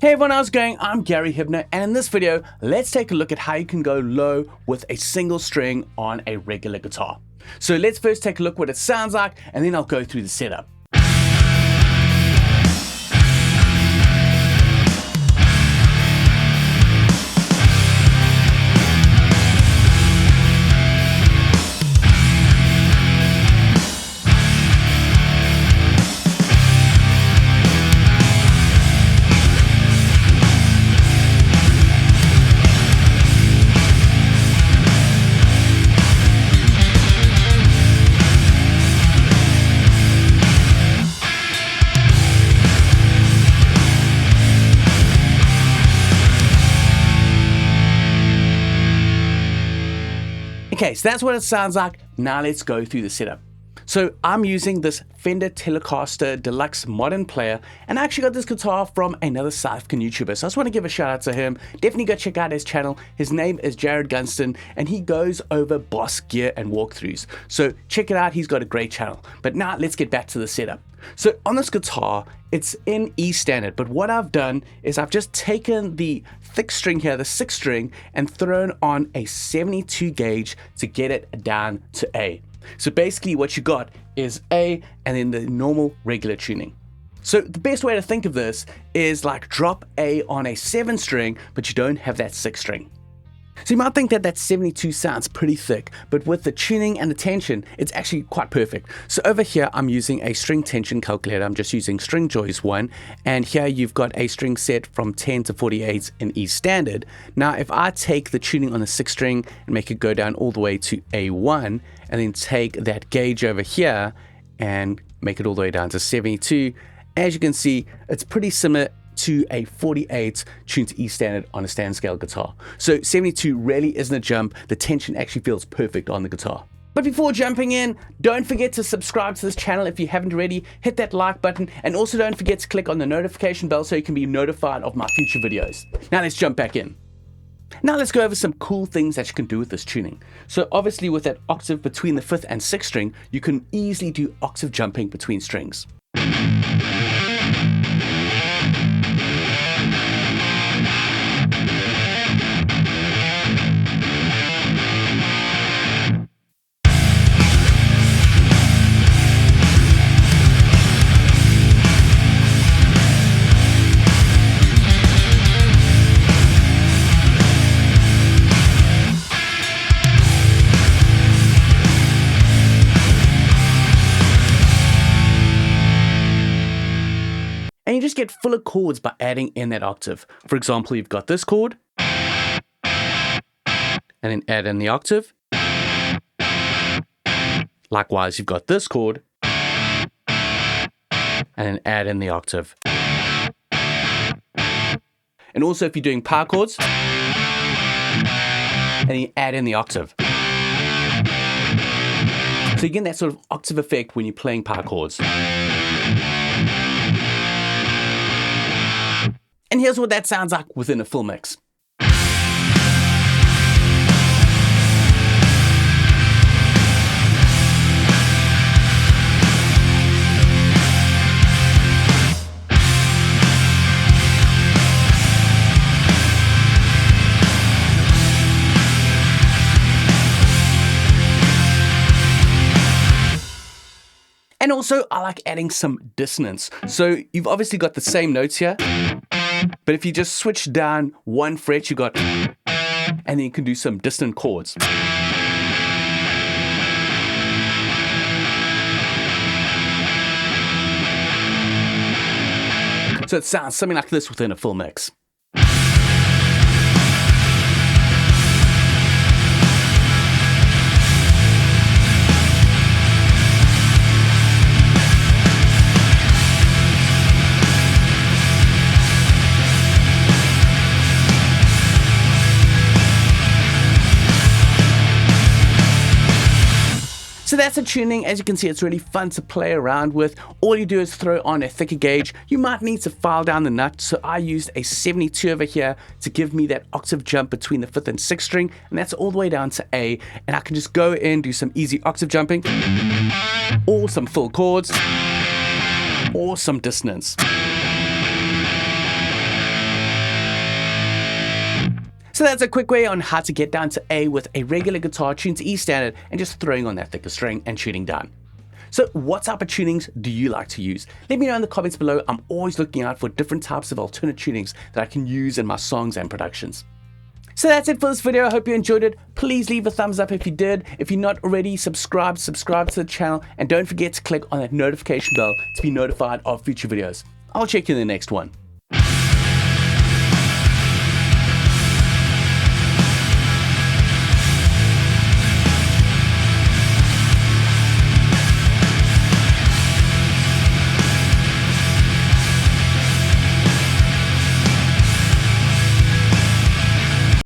Hey everyone, how's it going? I'm Gary Hibner, and in this video, let's take a look at how you can go low with a single string on a regular guitar. So let's first take a look what it sounds like, and then I'll go through the setup. Okay, so that's what it sounds like. Now let's go through the setup. So I'm using this Fender Telecaster Deluxe Modern Player, and I actually got this guitar from another South African YouTuber. So I just want to give a shout out to him. Definitely go check out his channel. His name is Jared Gunston, and he goes over Boss gear and walkthroughs. So check it out, he's got a great channel. But now let's get back to the setup. So on this guitar, it's in E standard, but what I've done is I've just taken the thick string here, the 6th string, and thrown on a 72 gauge to get it down to A. So basically what you got is A and then the normal regular tuning. So the best way to think of this is like drop A on a 7 string, but you don't have that 6th string. So you might think that that 72 sounds pretty thick, but with the tuning and the tension, it's actually quite perfect. So over here, I'm using a string tension calculator. I'm just using String Joys 1, and here you've got a string set from 10 to 48 in E standard. Now, if I take the tuning on the 6th string and make it go down all the way to A1, and then take that gauge over here and make it all the way down to 72, as you can see, it's pretty similar to a 48 tuned to E standard on a stand scale guitar. So 72 really isn't a jump. The tension actually feels perfect on the guitar. But before jumping in, don't forget to subscribe to this channel if you haven't already. Hit that like button, and also don't forget to click on the notification bell so you can be notified of my future videos. Now let's jump back in. Now let's go over some cool things that you can do with this tuning. So obviously with that octave between the 5th and 6th string, you can easily do octave jumping between strings. And you just get fuller chords by adding in that octave. For example, you've got this chord, and then add in the octave. Likewise, you've got this chord, and then add in the octave. And also if you're doing power chords, and then you add in the octave. So you get that sort of octave effect when you're playing power chords. And here's what that sounds like within a full mix. And also, I like adding some dissonance. So you've obviously got the same notes here, but if you just switch down one fret, you got, and then you can do some dissonant chords. So it sounds something like this within a full mix. So that's a tuning. As you can see, it's really fun to play around with. All you do is throw on a thicker gauge. You might need to file down the nut, so I used a 72 over here to give me that octave jump between the 5th and 6th string, and that's all the way down to A, and I can just go in, do some easy octave jumping, or some full chords, or some dissonance. So that's a quick way on how to get down to A with a regular guitar tuned to E standard and just throwing on that thicker string and tuning down. So what type of tunings do you like to use? Let me know in the comments below. I'm always looking out for different types of alternate tunings that I can use in my songs and productions. So that's it for this video. I hope you enjoyed it. Please leave a thumbs up if you did. If you're not already subscribed to the channel, and don't forget to click on that notification bell to be notified of future videos. I'll check you in the next one.